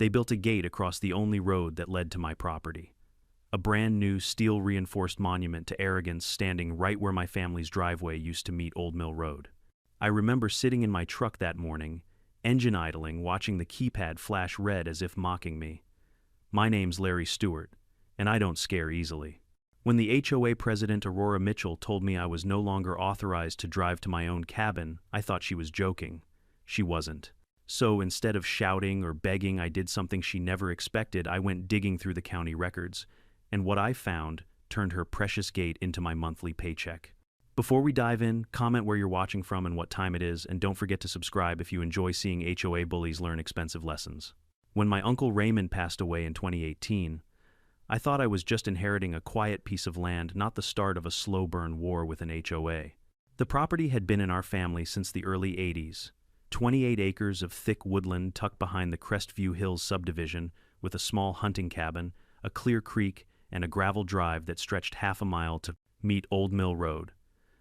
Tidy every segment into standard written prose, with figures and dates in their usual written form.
They built a gate across the only road that led to my property. A brand new steel-reinforced monument to arrogance standing right where my family's driveway used to meet Old Mill Road. I remember sitting in my truck that morning, engine idling, watching the keypad flash red as if mocking me. My name's Larry Stewart, and I don't scare easily. When the HOA president Aurora Mitchell told me I was no longer authorized to drive to my own cabin, I thought she was joking. She wasn't. So instead of shouting or begging, I did something she never expected. I went digging through the county records, and what I found turned her precious gate into my monthly paycheck. Before we dive in, comment where you're watching from and what time it is, and don't forget to subscribe if you enjoy seeing HOA bullies learn expensive lessons. When my uncle Raymond passed away in 2018, I thought I was just inheriting a quiet piece of land, not the start of a slow-burn war with an HOA. The property had been in our family since the early 80s. 28 acres of thick woodland tucked behind the Crestview Hills subdivision with a small hunting cabin, a clear creek, and a gravel drive that stretched half a mile to meet Old Mill Road.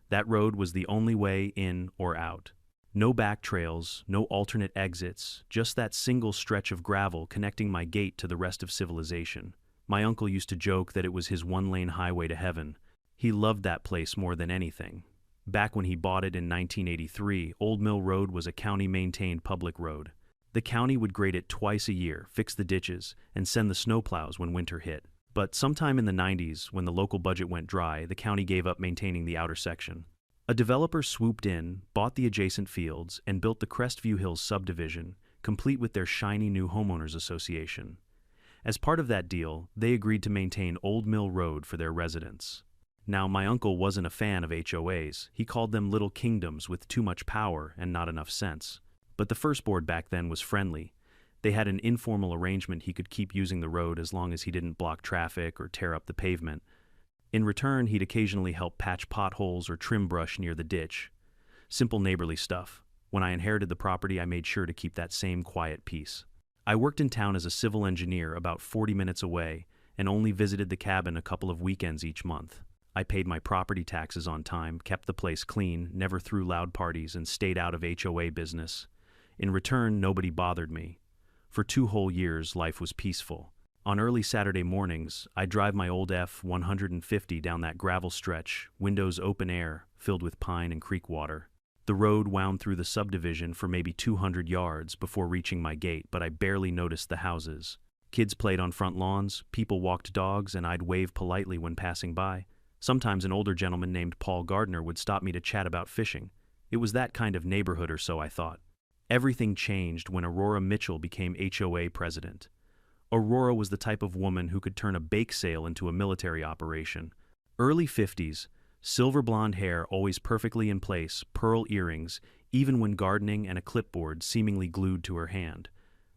That road was the only way in or out. No back trails, no alternate exits, just that single stretch of gravel connecting my gate to the rest of civilization. My uncle used to joke that it was his one-lane highway to heaven. He loved that place more than anything. Back when he bought it in 1983, Old Mill Road was a county-maintained public road. The county would grade it twice a year, fix the ditches, and send the snowplows when winter hit. But sometime in the 90s, when the local budget went dry, the county gave up maintaining the outer section. A developer swooped in, bought the adjacent fields, and built the Crestview Hills subdivision, complete with their shiny new homeowners association. As part of that deal, they agreed to maintain Old Mill Road for their residents. Now, my uncle wasn't a fan of HOAs. He called them little kingdoms with too much power and not enough sense. But the first board back then was friendly. They had an informal arrangement he could keep using the road as long as he didn't block traffic or tear up the pavement. In return, he'd occasionally help patch potholes or trim brush near the ditch. Simple neighborly stuff. When I inherited the property, I made sure to keep that same quiet peace. I worked in town as a civil engineer about 40 minutes away and only visited the cabin a couple of weekends each month. I paid my property taxes on time, kept the place clean, never threw loud parties, and stayed out of HOA business. In return, nobody bothered me. For 2 whole years, life was peaceful. On early Saturday mornings, I'd drive my old F-150 down that gravel stretch, windows open air, filled with pine and creek water. The road wound through the subdivision for maybe 200 yards before reaching my gate, but I barely noticed the houses. Kids played on front lawns, people walked dogs, and I'd wave politely when passing by. Sometimes an older gentleman named Paul Gardner would stop me to chat about fishing. It was that kind of neighborhood, or so I thought. Everything changed when Aurora Mitchell became HOA president. Aurora was the type of woman who could turn a bake sale into a military operation. Early 50s, silver blonde hair always perfectly in place, pearl earrings, even when gardening, and a clipboard seemingly glued to her hand.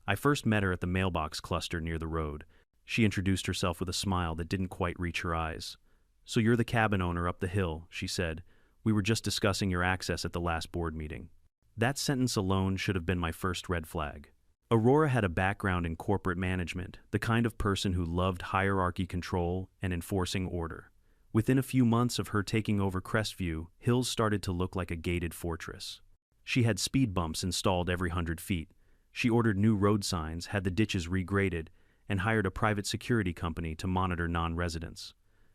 I first met her at the mailbox cluster near the road. She introduced herself with a smile that didn't quite reach her eyes. "So you're the cabin owner up the hill," she said. "We were just discussing your access at the last board meeting." That sentence alone should have been my first red flag. Aurora had a background in corporate management, the kind of person who loved hierarchy control and enforcing order. Within a few months of her taking over Crestview, Hills started to look like a gated fortress. She had speed bumps installed every 100 feet. She ordered new road signs, had the ditches regraded, and hired a private security company to monitor non-residents.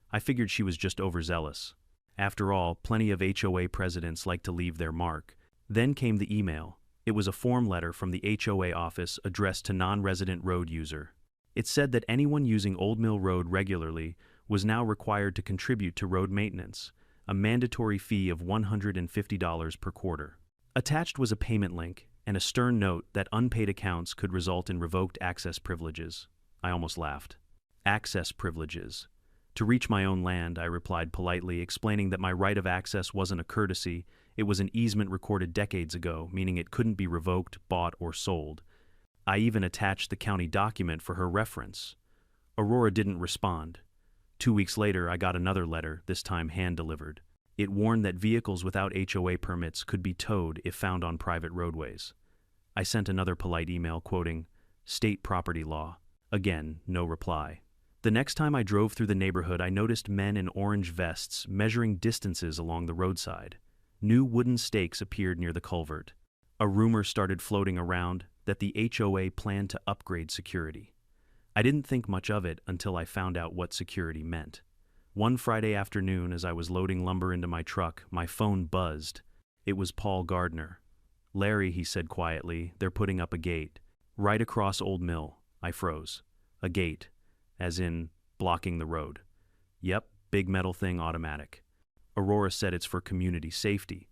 I figured she was just overzealous. After all, plenty of HOA presidents like to leave their mark. Then came the email. It was a form letter from the HOA office addressed to non-resident road user. It said that anyone using Old Mill Road regularly was now required to contribute to road maintenance, a mandatory fee of $150 per quarter. Attached was a payment link and a stern note that unpaid accounts could result in revoked access privileges. I almost laughed. Access privileges. To reach my own land, I replied politely, explaining that my right of access wasn't a courtesy, it was an easement recorded decades ago, meaning it couldn't be revoked, bought, or sold. I even attached the county document for her reference. Aurora didn't respond. 2 weeks later, I got another letter, this time hand-delivered. It warned that vehicles without HOA permits could be towed if found on private roadways. I sent another polite email quoting, "State property law." Again, no reply. The next time I drove through the neighborhood, I noticed men in orange vests measuring distances along the roadside. New wooden stakes appeared near the culvert. A rumor started floating around. that the HOA planned to upgrade security. I didn't think much of it until I found out what security meant. One Friday afternoon, as I was loading lumber into my truck, my phone buzzed. It was Paul Gardner. "Larry," he said quietly, "they're putting up a gate. Right across Old Mill." I froze. A gate. As in, blocking the road. "Yep, big metal thing, automatic." Aurora said it's for community safety.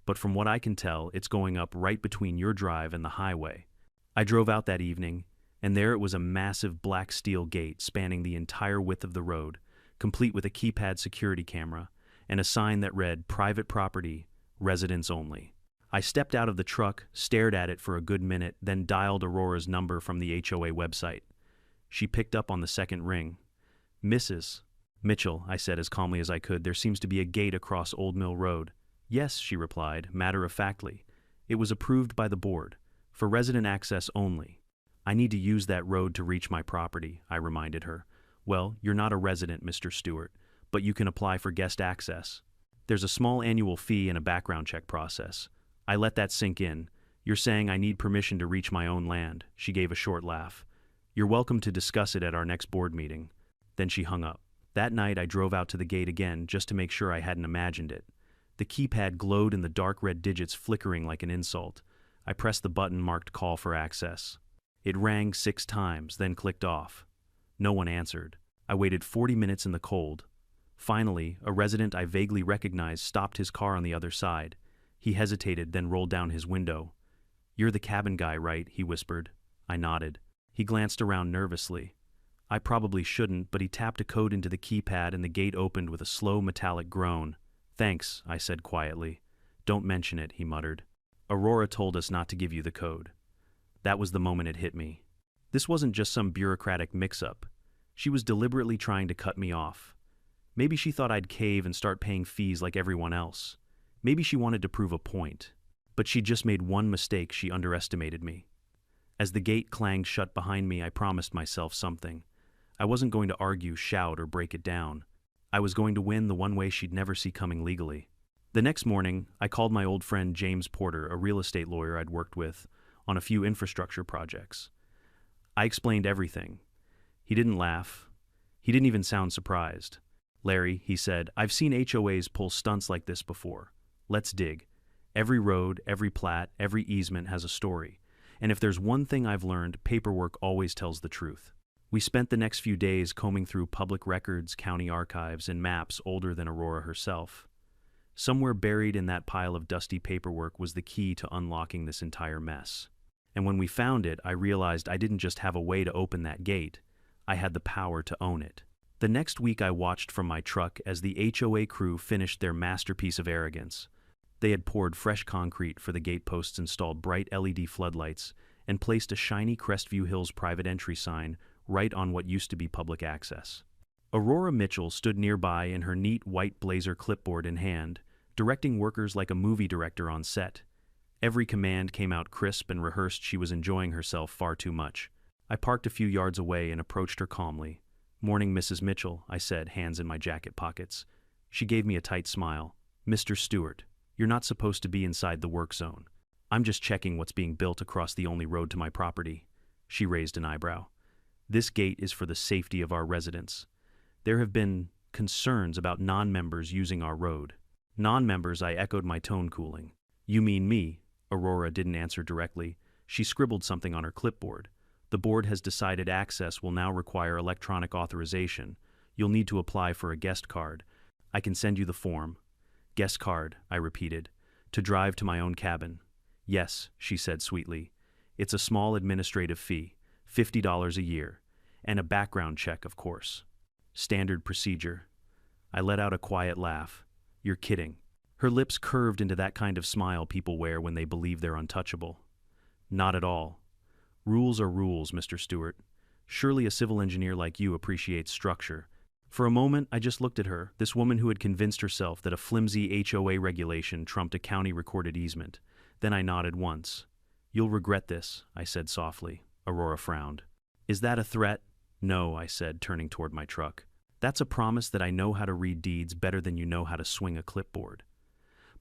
But from what I can tell, it's going up right between your drive and the highway. I drove out that evening, and there it was, a massive black steel gate spanning the entire width of the road, complete with a keypad security camera and a sign that read, "Private property, residents only." I stepped out of the truck, stared at it for a good minute, then dialed Aurora's number from the HOA website. She picked up on the second ring. "Mrs. Mitchell," I said as calmly as I could, "there seems to be a gate across Old Mill Road." "Yes," she replied, matter-of-factly. "It was approved by the board, for resident access only." "I need to use that road to reach my property," I reminded her. "Well, you're not a resident, Mr. Stewart, but you can apply for guest access. There's a small annual fee and a background check process." I let that sink in. "You're saying I need permission to reach my own land?" She gave a short laugh. "You're welcome to discuss it at our next board meeting." Then she hung up. That night I drove out to the gate again just to make sure I hadn't imagined it. The keypad glowed in the dark red digits flickering like an insult. I pressed the button marked "Call for Access." It rang 6 times, then clicked off. No one answered. I waited 40 minutes in the cold. Finally, a resident I vaguely recognized stopped his car on the other side. He hesitated, then rolled down his window. "You're the cabin guy, right?" he whispered. I nodded. He glanced around nervously. I probably shouldn't, but he tapped a code into the keypad and the gate opened with a slow metallic groan. "Thanks," I said quietly. "Don't mention it," he muttered. "Aurora told us not to give you the code." That was the moment it hit me. This wasn't just some bureaucratic mix-up. She was deliberately trying to cut me off. Maybe she thought I'd cave and start paying fees like everyone else. Maybe she wanted to prove a point. But she'd just made one mistake. She underestimated me. As the gate clanged shut behind me, I promised myself something. I wasn't going to argue, shout, or break it down. I was going to win the one way she'd never see coming legally. The next morning, I called my old friend James Porter, a real estate lawyer I'd worked with, on a few infrastructure projects. I explained everything. He didn't laugh. He didn't even sound surprised. "Larry," he said, "I've seen HOAs pull stunts like this before. Let's dig. Every road, every plat, every easement has a story. And if there's one thing I've learned, paperwork always tells the truth." We spent the next few days combing through public records, county archives, and maps older than Aurora herself. Somewhere buried in that pile of dusty paperwork was the key to unlocking this entire mess. And when we found it, I realized I didn't just have a way to open that gate. I had the power to own it. The next week I watched from my truck as the HOA crew finished their masterpiece of arrogance. They had poured fresh concrete for the gate posts, installed bright LED floodlights, and placed a shiny Crestview Hills private entry sign right on what used to be public access. Aurora Mitchell stood nearby in her neat white blazer, clipboard in hand, directing workers like a movie director on set. Every command came out crisp and rehearsed. She was enjoying herself far too much. I parked a few yards away and approached her calmly. "Morning, Mrs. Mitchell," I said, hands in my jacket pockets. She gave me a tight smile. "Mr. Stewart, you're not supposed to be inside the work zone. I'm just checking what's being built across the only road to my property." She raised an eyebrow. "This gate is for the safety of our residents. There have been concerns about non-members using our road." "Non-members?" I echoed, my tone cooling. "You mean me?" Aurora didn't answer directly. She scribbled something on her clipboard. "The board has decided access will now require electronic authorization. You'll need to apply for a guest card. I can send you the form." "Guest card," I repeated. "To drive to my own cabin." "Yes," she said sweetly. "It's a small administrative fee, $50 a year, and a background check, of course." "Standard procedure." I let out a quiet laugh. "You're kidding." Her lips curved into that kind of smile people wear when they believe they're untouchable. "Not at all. Rules are rules, Mr. Stewart. Surely a civil engineer like you appreciates structure." For a moment, I just looked at her, this woman who had convinced herself that a flimsy HOA regulation trumped a county-recorded easement. Then I nodded once. "You'll regret this," I said softly. Aurora frowned. "Is that a threat?" "No," I said, turning toward my truck. "That's a promise that I know how to read deeds better than you know how to swing a clipboard."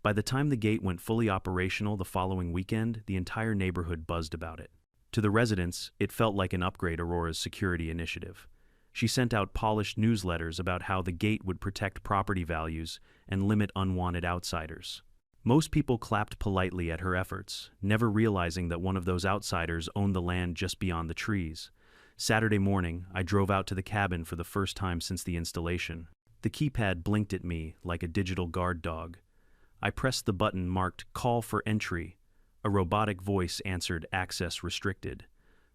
By the time the gate went fully operational the following weekend, the entire neighborhood buzzed about it. To the residents, it felt like an upgrade Aurora's security initiative. She sent out polished newsletters about how the gate would protect property values and limit unwanted outsiders. Most people clapped politely at her efforts, never realizing that one of those outsiders owned the land just beyond the trees. Saturday morning, I drove out to the cabin for the first time since the installation. The keypad blinked at me like a digital guard dog. I pressed the button marked "Call for Entry." A robotic voice answered "Access Restricted.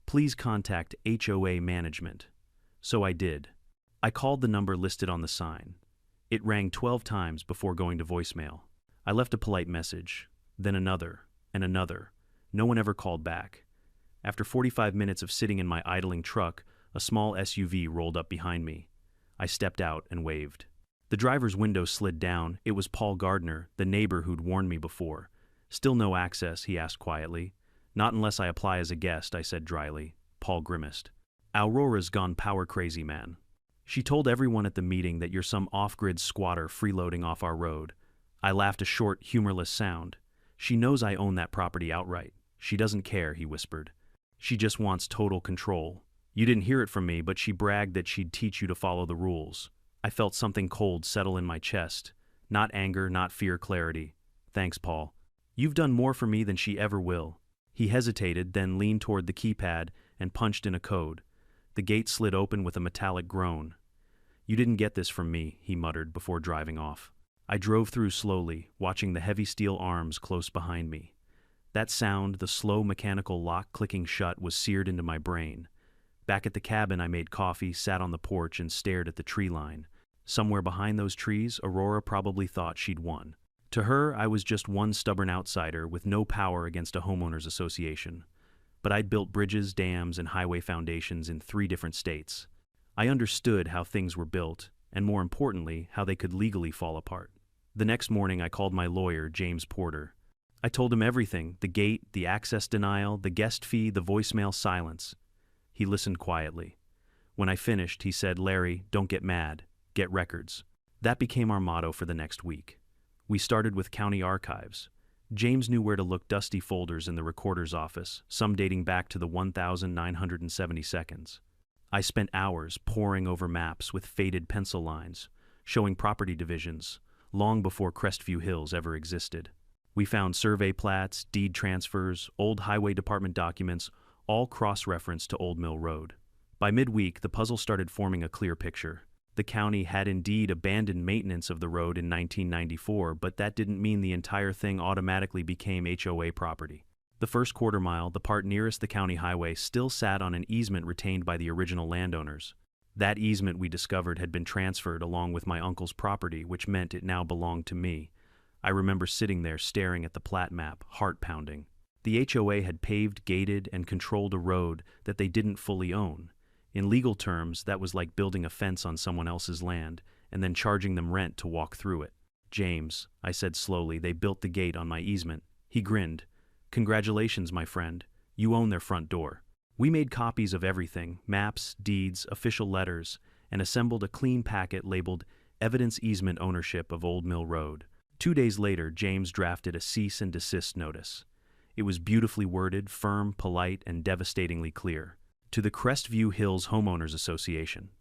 Please contact HOA management." So I did. I called the number listed on the sign. It rang 12 times before going to voicemail. I left a polite message, then another, and another. No one ever called back. After 45 minutes of sitting in my idling truck, a small SUV rolled up behind me. I stepped out and waved. The driver's window slid down. It was Paul Gardner, the neighbor who'd warned me before. "Still no access?" he asked quietly. "Not unless I apply as a guest," I said dryly. Paul grimaced. "Aurora's gone power crazy, man. She told everyone at the meeting that you're some off-grid squatter freeloading off our road." I laughed a short, humorless sound. "She knows I own that property outright. She doesn't care," he whispered. "She just wants total control. You didn't hear it from me, but she bragged that she'd teach you to follow the rules." I felt something cold settle in my chest. Not anger, not fear, clarity. "Thanks, Paul. You've done more for me than she ever will." He hesitated, then leaned toward the keypad and punched in a code. The gate slid open with a metallic groan. "You didn't get this from me," he muttered before driving off. I drove through slowly, watching the heavy steel arms close behind me. That sound, the slow mechanical lock clicking shut, was seared into my brain. Back at the cabin, I made coffee, sat on the porch, and stared at the tree line. Somewhere behind those trees, Aurora probably thought she'd won. To her, I was just one stubborn outsider with no power against a homeowners association. But I'd built bridges, dams, and highway foundations in 3 different states. I understood how things were built, and more importantly, how they could legally fall apart. The next morning, I called my lawyer, James Porter. I told him everything: the gate, the access denial, the guest fee, the voicemail silence. He listened quietly. When I finished, he said, "Larry, don't get mad. Get records." That became our motto for the next week. We started with county archives. James knew where to look: dusty folders in the recorder's office, some dating back to the 1972. I spent hours poring over maps with faded pencil lines, showing property divisions, long before Crestview Hills ever existed. We found survey plats, deed transfers, old highway department documents, all cross-referenced to Old Mill Road. By midweek, the puzzle started forming a clear picture. The county had indeed abandoned maintenance of the road in 1994, but that didn't mean the entire thing automatically became HOA property. The first quarter mile, the part nearest the county highway, still sat on an easement retained by the original landowners. That easement, we discovered, had been transferred along with my uncle's property, which meant it now belonged to me. I remember sitting there staring at the plat map, heart pounding. The HOA had paved, gated, and controlled a road that they didn't fully own. In legal terms, that was like building a fence on someone else's land and then charging them rent to walk through it. "James," I said slowly, "they built the gate on my easement." He grinned. "Congratulations, my friend. You own their front door." We made copies of everything: maps, deeds, official letters, and assembled a clean packet labeled "Evidence Easement Ownership of Old Mill Road." 2 days later, James drafted a cease and desist notice. It was beautifully worded, firm, polite, and devastatingly clear. To the Crestview Hills Homeowners Association.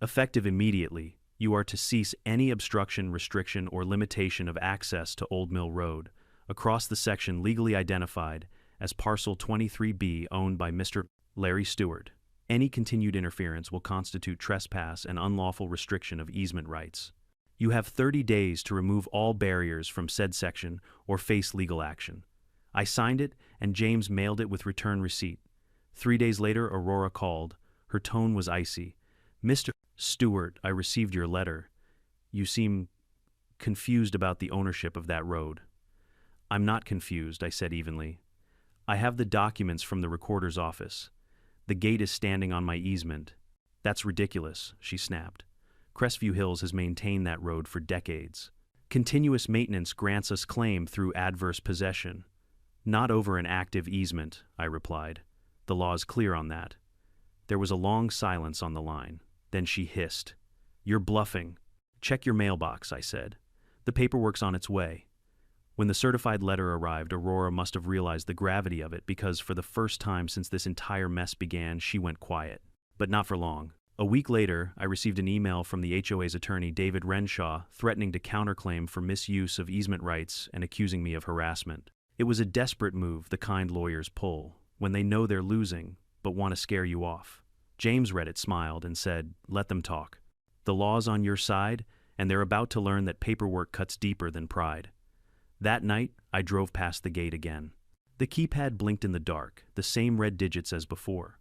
Effective immediately, you are to cease any obstruction, restriction, or limitation of access to Old Mill Road across the section legally identified as Parcel 23B owned by Mr. Larry Stewart. Any continued interference will constitute trespass and unlawful restriction of easement rights. You have 30 days to remove all barriers from said section or face legal action. I signed it, and James mailed it with return receipt. 3 days later, Aurora called. Her tone was icy. "Mr. Stewart, I received your letter. You seem confused about the ownership of that road." "I'm not confused," I said evenly. "I have the documents from the recorder's office. The gate is standing on my easement." "That's ridiculous," she snapped. "Crestview Hills has maintained that road for decades. Continuous maintenance grants us claim through adverse possession." "Not over an active easement," I replied. "The law is clear on that." There was a long silence on the line. Then she hissed. "You're bluffing." "Check your mailbox," I said. "The paperwork's on its way." When the certified letter arrived, Aurora must have realized the gravity of it because for the first time since this entire mess began, she went quiet. But not for long. A week later, I received an email from the HOA's attorney, David Renshaw, threatening to counterclaim for misuse of easement rights and accusing me of harassment. It was a desperate move the kind lawyers pull when they know they're losing but want to scare you off. James read it, smiled, and said, "Let them talk. The law's on your side, and they're about to learn that paperwork cuts deeper than pride." That night, I drove past the gate again. The keypad blinked in the dark, the same red digits as before.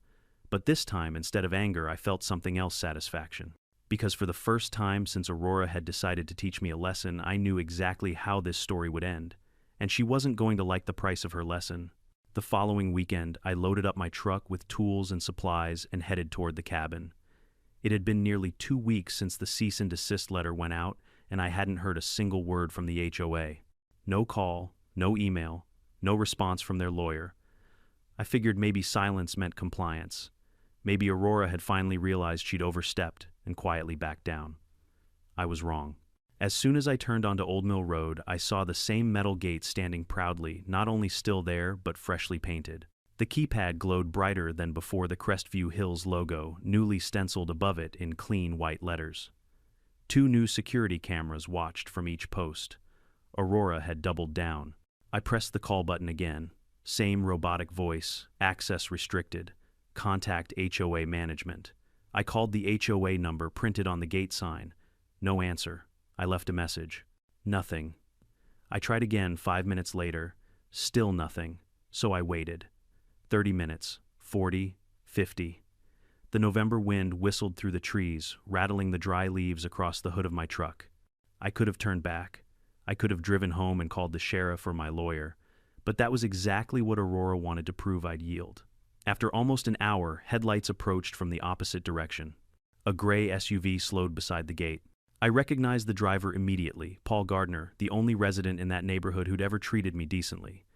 But this time, instead of anger, I felt something else: satisfaction. Because for the first time since Aurora had decided to teach me a lesson, I knew exactly how this story would end. And she wasn't going to like the price of her lesson. The following weekend, I loaded up my truck with tools and supplies and headed toward the cabin. It had been nearly 2 weeks since the cease and desist letter went out, and I hadn't heard a single word from the HOA. No call, no email, no response from their lawyer. I figured maybe silence meant compliance. Maybe Aurora had finally realized she'd overstepped and quietly backed down. I was wrong. As soon as I turned onto Old Mill Road, I saw the same metal gate standing proudly, not only still there, but freshly painted. The keypad glowed brighter than before, the Crestview Hills logo, newly stenciled above it in clean white letters. 2 new security cameras watched from each post. Aurora had doubled down. I pressed the call button again. Same robotic voice, access restricted, contact HOA management. I called the HOA number printed on the gate sign. No answer. I left a message. Nothing. I tried again 5 minutes later. Still nothing. So I waited. 30 minutes. 40. 50. The November wind whistled through the trees, rattling the dry leaves across the hood of my truck. I could have turned back. I could have driven home and called the sheriff or my lawyer. But that was exactly what Aurora wanted to prove I'd yield. After almost an hour, headlights approached from the opposite direction. A gray SUV slowed beside the gate. I recognized the driver immediately, Paul Gardner, the only resident in that neighborhood who'd ever treated me decently.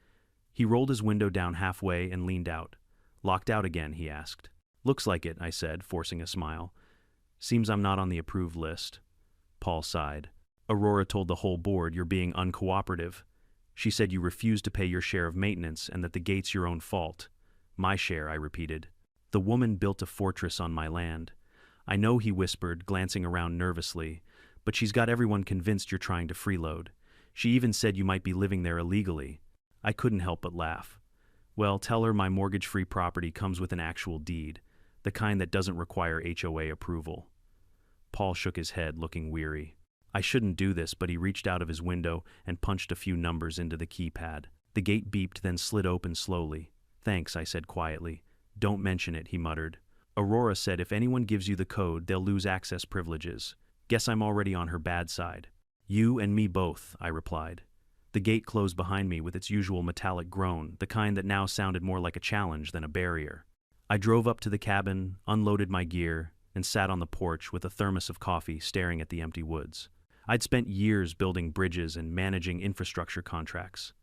He rolled his window down halfway and leaned out. "Locked out again?" he asked. "Looks like it," I said, forcing a smile. "Seems I'm not on the approved list." Paul sighed. "Aurora told the whole board you're being uncooperative. She said you refused to pay your share of maintenance and that the gate's your own fault." "My share," I repeated. "The woman built a fortress on my land." "I know," he whispered, glancing around nervously, "but she's got everyone convinced you're trying to freeload. She even said you might be living there illegally." I couldn't help but laugh. "Well, tell her my mortgage-free property comes with an actual deed, the kind that doesn't require HOA approval." Paul shook his head, looking weary. I shouldn't do this, but he reached out of his window and punched a few numbers into the keypad. The gate beeped, then slid open slowly. "Thanks," I said quietly. "Don't mention it," he muttered. "Aurora said if anyone gives you the code, they'll lose access privileges. Guess I'm already on her bad side." "You and me both," I replied. The gate closed behind me with its usual metallic groan, the kind that now sounded more like a challenge than a barrier. I drove up to the cabin, unloaded my gear, and sat on the porch with a thermos of coffee, staring at the empty woods. I'd spent years building bridges and managing infrastructure contracts.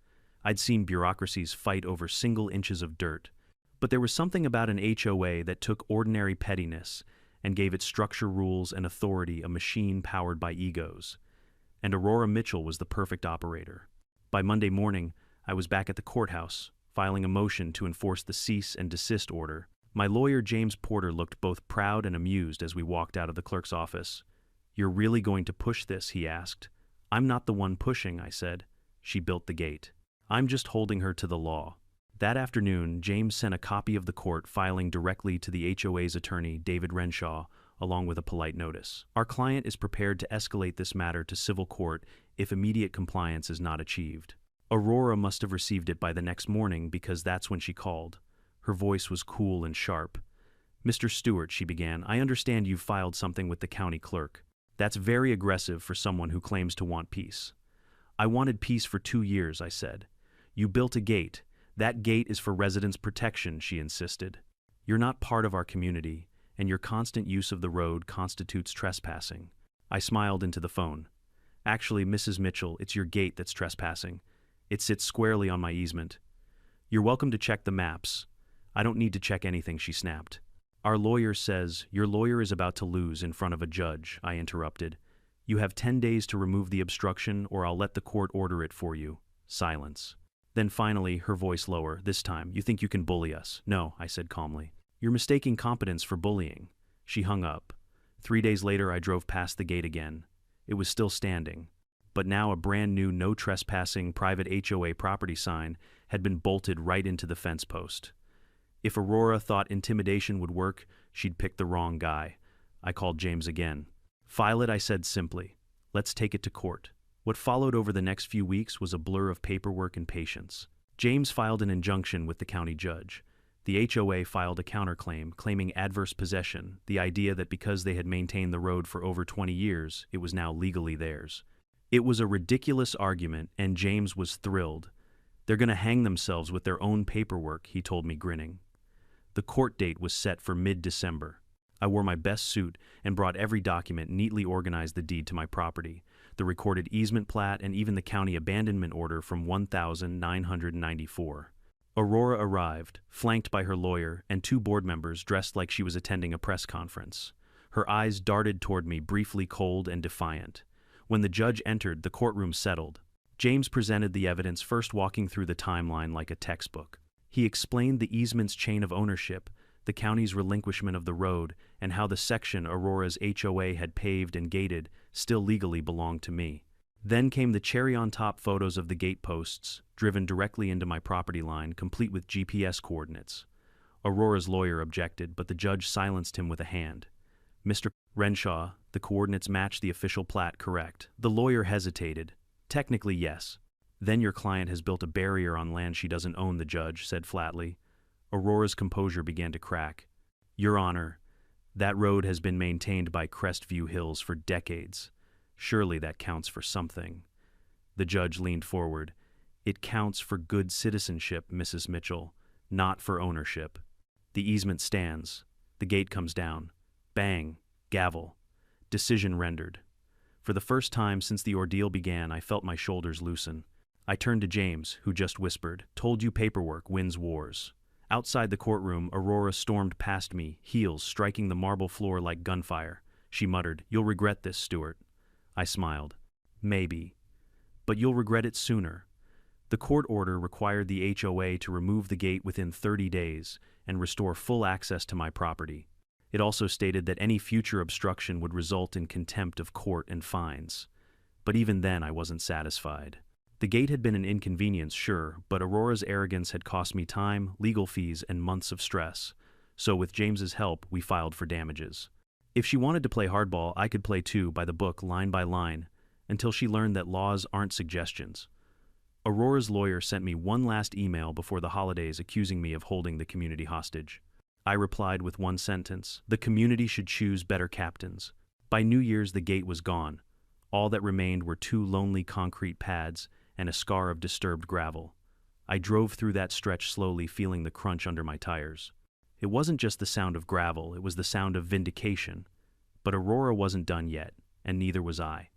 I'd seen bureaucracies fight over single inches of dirt. But there was something about an HOA that took ordinary pettiness and gave its structure, rules, and authority a machine powered by egos. And Aurora Mitchell was the perfect operator. By Monday morning, I was back at the courthouse, filing a motion to enforce the cease and desist order. My lawyer, James Porter, looked both proud and amused as we walked out of the clerk's office. "You're really going to push this?" he asked. "I'm not the one pushing," I said. "She built the gate. I'm just holding her to the law." That afternoon, James sent a copy of the court filing directly to the HOA's attorney, David Renshaw, along with a polite notice. "Our client is prepared to escalate this matter to civil court if immediate compliance is not achieved." Aurora must have received it by the next morning because that's when she called. Her voice was cool and sharp. "Mr. Stewart," she began, "I understand you've filed something with the county clerk. That's very aggressive for someone who claims to want peace." "I wanted peace for 2 years," I said. "You built a gate. That gate is for residents' protection," she insisted. "You're not part of our community, and your constant use of the road constitutes trespassing." I smiled into the phone. "Actually, Mrs. Mitchell, it's your gate that's trespassing. It sits squarely on my easement." "You're welcome to check the maps." "I don't need to check anything," she snapped. "Our lawyer says your lawyer is about to lose in front of a judge," I interrupted. "You have 10 days to remove the obstruction, or I'll let the court order it for you." Silence. Then finally, her voice lower, this time, you think you can bully us? No, I said calmly. You're mistaking competence for bullying. She hung up. 3 days later, I drove past the gate again. It was still standing. But now a brand new no trespassing private HOA property sign had been bolted right into the fence post. If Aurora thought intimidation would work, she'd picked the wrong guy. I called James again. File it, I said simply. Let's take it to court. What followed over the next few weeks was a blur of paperwork and patience. James filed an injunction with the county judge. The HOA filed a counterclaim claiming adverse possession, the idea that because they had maintained the road for over 20 years, it was now legally theirs. It was a ridiculous argument, and James was thrilled. They're going to hang themselves with their own paperwork, he told me, grinning. The court date was set for mid-December. I wore my best suit and brought every document, neatly organized the deed to my property, the recorded easement plat, and even the county abandonment order from 1994. Aurora arrived, flanked by her lawyer and 2 board members dressed like she was attending a press conference. Her eyes darted toward me, briefly cold and defiant. When the judge entered, the courtroom settled. James presented the evidence, first walking through the timeline like a textbook. He explained the easement's chain of ownership, the county's relinquishment of the road, and how the section Aurora's HOA had paved and gated still legally belonged to me. Then came the cherry-on-top photos of the gate posts, driven directly into my property line, complete with GPS coordinates. Aurora's lawyer objected, but the judge silenced him with a hand. Mr. Renshaw, the coordinates match the official plat, correct? The lawyer hesitated. Technically, yes. Then your client has built a barrier on land she doesn't own, the judge said flatly. Aurora's composure began to crack. Your Honor, that road has been maintained by Crestview Hills for decades. Surely that counts for something. The judge leaned forward. It counts for good citizenship, Mrs. Mitchell, not for ownership. The easement stands. The gate comes down. Bang. Gavel. Decision rendered. For the first time since the ordeal began, I felt my shoulders loosen. I turned to James, who just whispered, "Told you paperwork wins wars." Outside the courtroom, Aurora stormed past me, heels striking the marble floor like gunfire. She muttered, "You'll regret this, Stuart." I smiled. Maybe. But you'll regret it sooner. The court order required the HOA to remove the gate within 30 days and restore full access to my property. It also stated that any future obstruction would result in contempt of court and fines. But even then, I wasn't satisfied. The gate had been an inconvenience, sure, but Aurora's arrogance had cost me time, legal fees, and months of stress. So with James's help, we filed for damages. If she wanted to play hardball, I could play too, by the book, line by line, until she learned that laws aren't suggestions. Aurora's lawyer sent me one last email before the holidays accusing me of holding the community hostage. I replied with one sentence: the community should choose better captains. By New Year's, the gate was gone. All that remained were 2 lonely concrete pads and a scar of disturbed gravel. I drove through that stretch slowly, feeling the crunch under my tires. It wasn't just the sound of gravel, it was the sound of vindication. But Aurora wasn't done yet, and neither was I.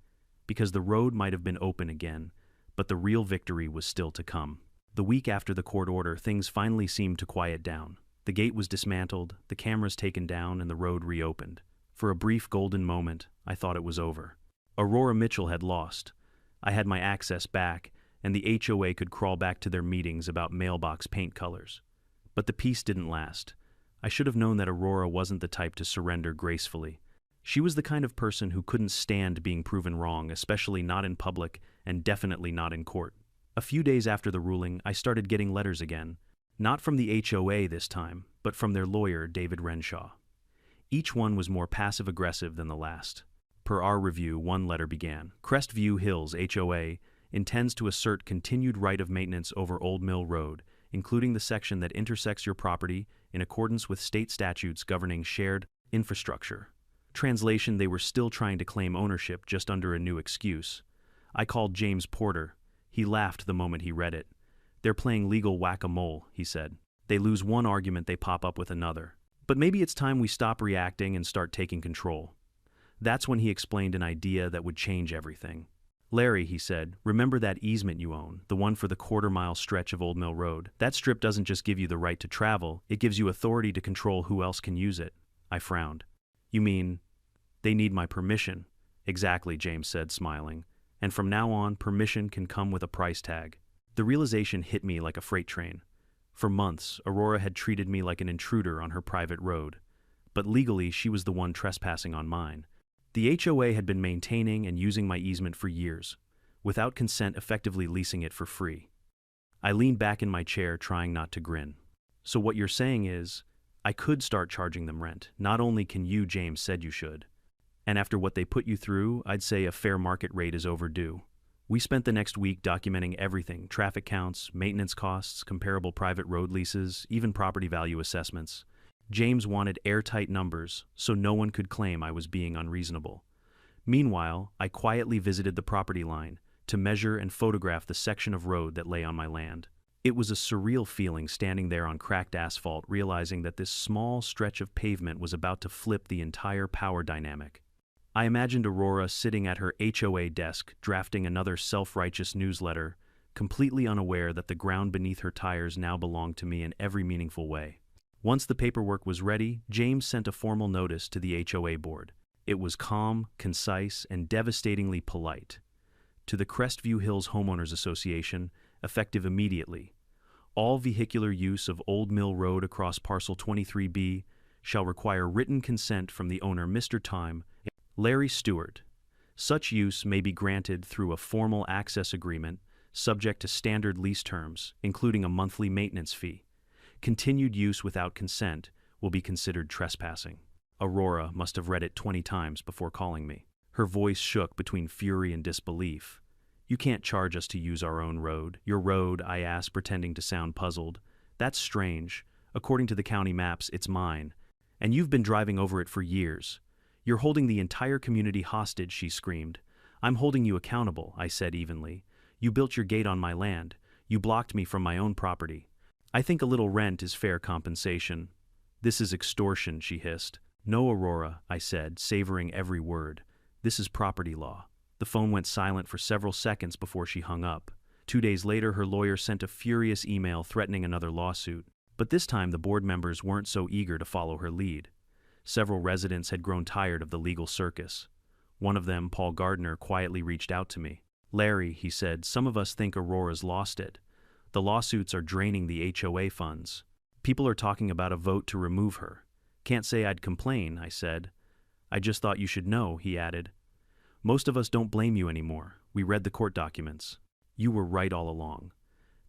Because the road might have been open again, but the real victory was still to come. The week after the court order, things finally seemed to quiet down. The gate was dismantled, the cameras taken down, and the road reopened. For a brief golden moment, I thought it was over. Aurora Mitchell had lost. I had my access back, and the HOA could crawl back to their meetings about mailbox paint colors. But the peace didn't last. I should have known that Aurora wasn't the type to surrender gracefully. She was the kind of person who couldn't stand being proven wrong, especially not in public and definitely not in court. A few days after the ruling, I started getting letters again. Not from the HOA this time, but from their lawyer, David Renshaw. Each one was more passive-aggressive than the last. Per our review, one letter began, Crestview Hills HOA intends to assert continued right of maintenance over Old Mill Road, including the section that intersects your property in accordance with state statutes governing shared infrastructure. Translation: they were still trying to claim ownership, just under a new excuse. I called James Porter. He laughed the moment he read it. They're playing legal whack-a-mole, he said. They lose one argument, they pop up with another. But maybe it's time we stop reacting and start taking control. That's when he explained an idea that would change everything. Larry, he said, remember that easement you own, the one for the quarter-mile stretch of Old Mill Road? That strip doesn't just give you the right to travel, it gives you authority to control who else can use it. I frowned. You mean, they need my permission? Exactly, James said, smiling. And from now on, permission can come with a price tag. The realization hit me like a freight train. For months, Aurora had treated me like an intruder on her private road. But legally, she was the one trespassing on mine. The HOA had been maintaining and using my easement for years, without consent effectively leasing it for free. I leaned back in my chair, trying not to grin. So what you're saying is, I could start charging them rent. Not only can you, James said you should. And after what they put you through, I'd say a fair market rate is overdue. We spent the next week documenting everything: traffic counts, maintenance costs, comparable private road leases, even property value assessments. James wanted airtight numbers, so no one could claim I was being unreasonable. Meanwhile, I quietly visited the property line to measure and photograph the section of road that lay on my land. It was a surreal feeling standing there on cracked asphalt, realizing that this small stretch of pavement was about to flip the entire power dynamic. I imagined Aurora sitting at her HOA desk, drafting another self-righteous newsletter, completely unaware that the ground beneath her tires now belonged to me in every meaningful way. Once the paperwork was ready, James sent a formal notice to the HOA board. It was calm, concise, and devastatingly polite. To the Crestview Hills Homeowners Association, effective immediately. All vehicular use of Old Mill Road across Parcel 23B shall require written consent from the owner, Mr. Time, Larry Stewart. Such use may be granted through a formal access agreement, subject to standard lease terms, including a monthly maintenance fee. Continued use without consent will be considered trespassing. Aurora must have read it 20 times before calling me. Her voice shook between fury and disbelief. You can't charge us to use our own road. Your road, I asked, pretending to sound puzzled. That's strange. According to the county maps, it's mine. And you've been driving over it for years. You're holding the entire community hostage, she screamed. I'm holding you accountable, I said evenly. You built your gate on my land. You blocked me from my own property. I think a little rent is fair compensation. This is extortion, she hissed. No, Aurora, I said, savoring every word. This is property law. The phone went silent for several seconds before she hung up. 2 days later, her lawyer sent a furious email threatening another lawsuit. But this time, the board members weren't so eager to follow her lead. Several residents had grown tired of the legal circus. One of them, Paul Gardner, quietly reached out to me. Larry, he said, some of us think Aurora's lost it. The lawsuits are draining the HOA funds. People are talking about a vote to remove her. Can't say I'd complain, I said. I just thought you should know, he added. Most of us don't blame you anymore. We read the court documents. You were right all along.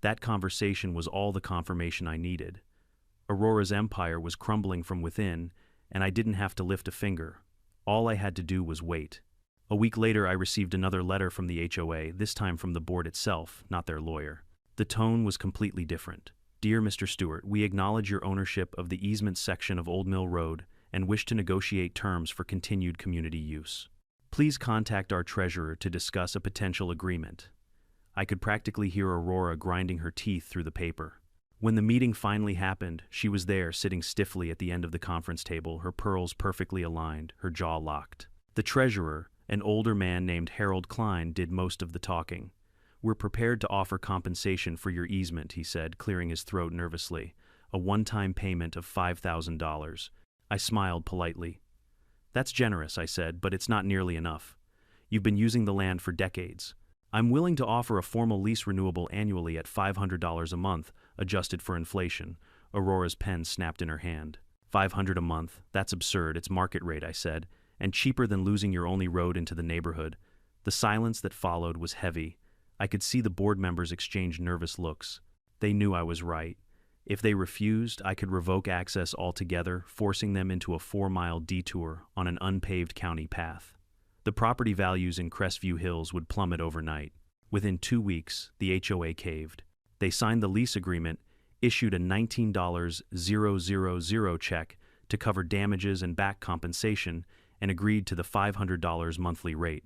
That conversation was all the confirmation I needed. Aurora's empire was crumbling from within, and I didn't have to lift a finger. All I had to do was wait. A week later, I received another letter from the HOA, this time from the board itself, not their lawyer. The tone was completely different. Dear Mr. Stewart, we acknowledge your ownership of the easement section of Old Mill Road and wish to negotiate terms for continued community use. Please contact our treasurer to discuss a potential agreement. I could practically hear Aurora grinding her teeth through the paper. When the meeting finally happened, she was there, sitting stiffly at the end of the conference table, her pearls perfectly aligned, her jaw locked. The treasurer, an older man named Harold Klein, did most of the talking. We're prepared to offer compensation for your easement, he said, clearing his throat nervously. A one-time payment of $5,000. I smiled politely. That's generous, I said, but it's not nearly enough. You've been using the land for decades. I'm willing to offer a formal lease renewable annually at $500 a month, adjusted for inflation. Aurora's pen snapped in her hand. $500 a month? That's absurd. It's market rate, I said, and cheaper than losing your only road into the neighborhood. The silence that followed was heavy. I could see the board members exchange nervous looks. They knew I was right. If they refused, I could revoke access altogether, forcing them into a 4-mile detour on an unpaved county path. The property values in Crestview Hills would plummet overnight. Within 2 weeks, the HOA caved. They signed the lease agreement, issued a $19,000 check to cover damages and back compensation, and agreed to the $500 monthly rate.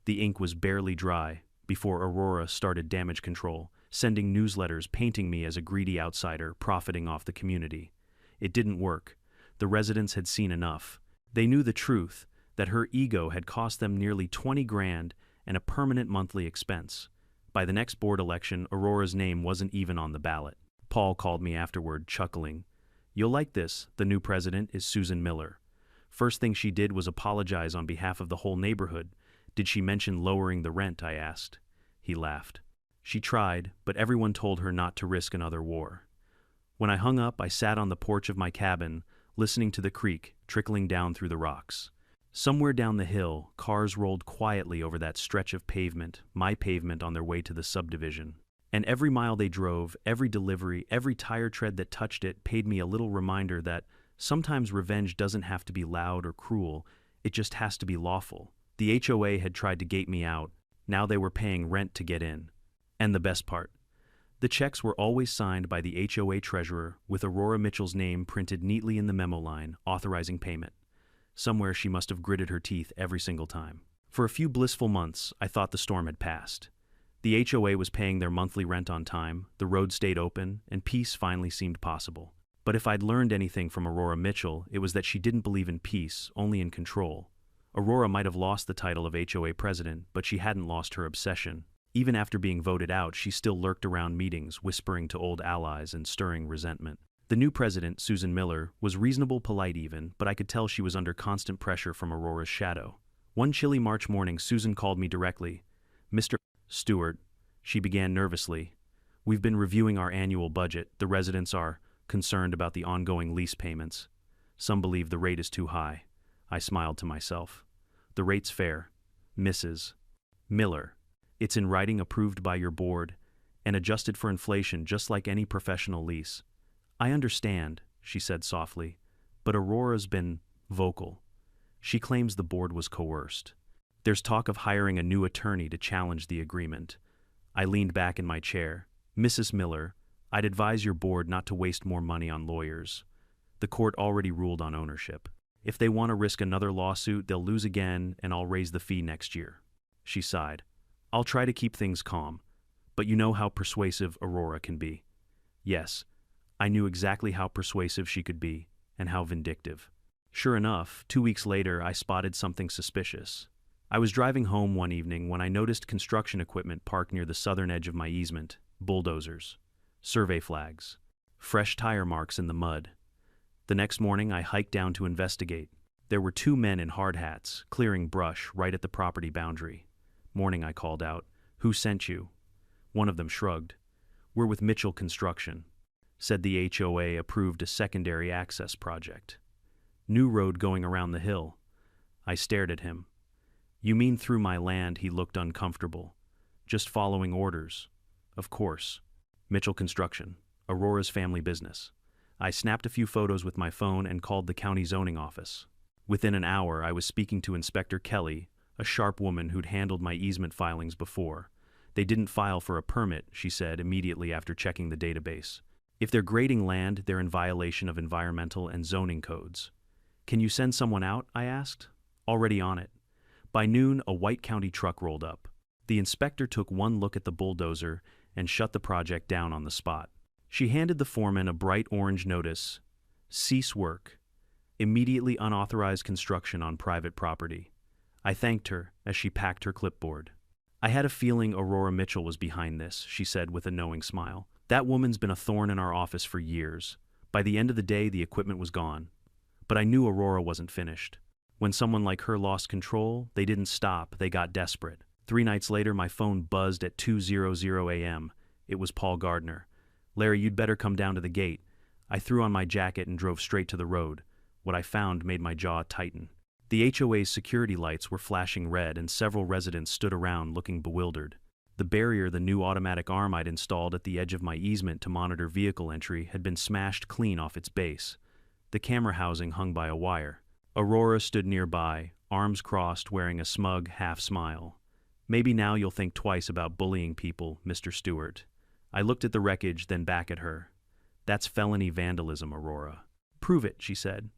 The ink was barely dry before Aurora started damage control, sending newsletters painting me as a greedy outsider profiting off the community. It didn't work. The residents had seen enough. They knew the truth, that her ego had cost them nearly $20,000 and a permanent monthly expense. By the next board election, Aurora's name wasn't even on the ballot. Paul called me afterward, chuckling. You'll like this. The new president is Susan Miller. First thing she did was apologize on behalf of the whole neighborhood. Did she mention lowering the rent, I asked. He laughed. She tried, but everyone told her not to risk another war. When I hung up, I sat on the porch of my cabin, listening to the creek trickling down through the rocks. Somewhere down the hill, cars rolled quietly over that stretch of pavement, my pavement, on their way to the subdivision. And every mile they drove, every delivery, every tire tread that touched it paid me a little reminder that sometimes revenge doesn't have to be loud or cruel, it just has to be lawful. The HOA had tried to gate me out, now they were paying rent to get in. And the best part, the checks were always signed by the HOA treasurer with Aurora Mitchell's name printed neatly in the memo line, authorizing payment. Somewhere she must have gritted her teeth every single time. For a few blissful months, I thought the storm had passed. The HOA was paying their monthly rent on time, the road stayed open, and peace finally seemed possible. But if I'd learned anything from Aurora Mitchell, it was that she didn't believe in peace, only in control. Aurora might have lost the title of HOA president, but she hadn't lost her obsession. Even after being voted out, she still lurked around meetings, whispering to old allies and stirring resentment. The new president, Susan Miller, was reasonable, polite even, but I could tell she was under constant pressure from Aurora's shadow. One chilly March morning, Susan called me directly. "Mr. Stewart," she began nervously, "we've been reviewing our annual budget. The residents are concerned about the ongoing lease payments. Some believe the rate is too high." I smiled to myself. "The rate's fair, Mrs. Miller. It's in writing, approved by your board, and adjusted for inflation just like any professional lease." "I understand," she said softly, "but Aurora's been vocal. She claims the board was coerced. There's talk of hiring a new attorney to challenge the agreement." I leaned back in my chair. "Mrs. Miller, I'd advise your board not to waste more money on lawyers. The court already ruled on ownership. If they want to risk another lawsuit, they'll lose again, and I'll raise the fee next year." She sighed. "I'll try to keep things calm, but you know how persuasive Aurora can be." Yes, I knew exactly how persuasive she could be, and how vindictive. Sure enough, 2 weeks later, I spotted something suspicious. I was driving home one evening when I noticed construction equipment parked near the southern edge of my easement: bulldozers, survey flags, fresh tire marks in the mud. The next morning, I hiked down to investigate. There were 2 men in hard hats, clearing brush right at the property boundary. "Morning," I called out. "Who sent you?" One of them shrugged. "We're with Mitchell Construction. Said the HOA approved a secondary access project. New road going around the hill." I stared at him. "You mean through my land?" He looked uncomfortable. "Just following orders." "Of course. Mitchell Construction, Aurora's family business." I snapped a few photos with my phone and called the county zoning office. Within an hour, I was speaking to Inspector Kelly, a sharp woman who'd handled my easement filings before. "They didn't file for a permit," she said immediately after checking the database. "If they're grading land, they're in violation of environmental and zoning codes." "Can you send someone out?" I asked. "Already on it." By noon, a white county truck rolled up. The inspector took one look at the bulldozer and shut the project down on the spot. She handed the foreman a bright orange notice: "Cease work. Immediately unauthorized construction on private property." I thanked her as she packed her clipboard. "I had a feeling Aurora Mitchell was behind this," she said with a knowing smile. "That woman's been a thorn in our office for years. By the end of the day, the equipment was gone. But I knew Aurora wasn't finished. When someone like her lost control, they didn't stop, they got desperate." 3 nights later, my phone buzzed at 2:00 a.m. It was Paul Gardner. "Larry, you'd better come down to the gate." I threw on my jacket and drove straight to the road. What I found made my jaw tighten. The HOA's security lights were flashing red, and several residents stood around looking bewildered. The barrier, the new automatic arm I'd installed at the edge of my easement to monitor vehicle entry, had been smashed clean off its base. The camera housing hung by a wire. Aurora stood nearby, arms crossed, wearing a smug half-smile. "Maybe now you'll think twice about bullying people, Mr. Stewart." I looked at the wreckage, then back at her. "That's felony vandalism, Aurora." "Prove it," she said.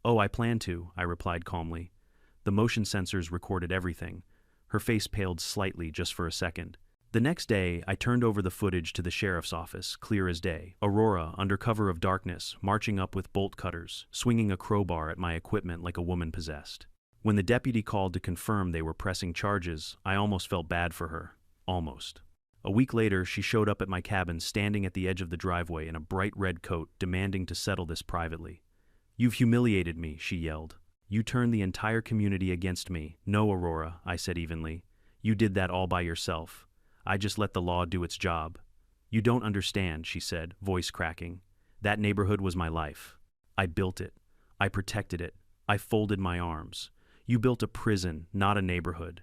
"Oh, I plan to," I replied calmly. The motion sensors recorded everything. Her face paled slightly just for a second. The next day, I turned over the footage to the sheriff's office, clear as day. Aurora, under cover of darkness, marching up with bolt cutters, swinging a crowbar at my equipment like a woman possessed. When the deputy called to confirm they were pressing charges, I almost felt bad for her. Almost. A week later, she showed up at my cabin, standing at the edge of the driveway in a bright red coat, demanding to settle this privately. "You've humiliated me," she yelled. "You turned the entire community against me." "No, Aurora," I said evenly. "You did that all by yourself. I just let the law do its job. You don't understand, she said, voice cracking. That neighborhood was my life. I built it. I protected it. I folded my arms. You built a prison, not a neighborhood.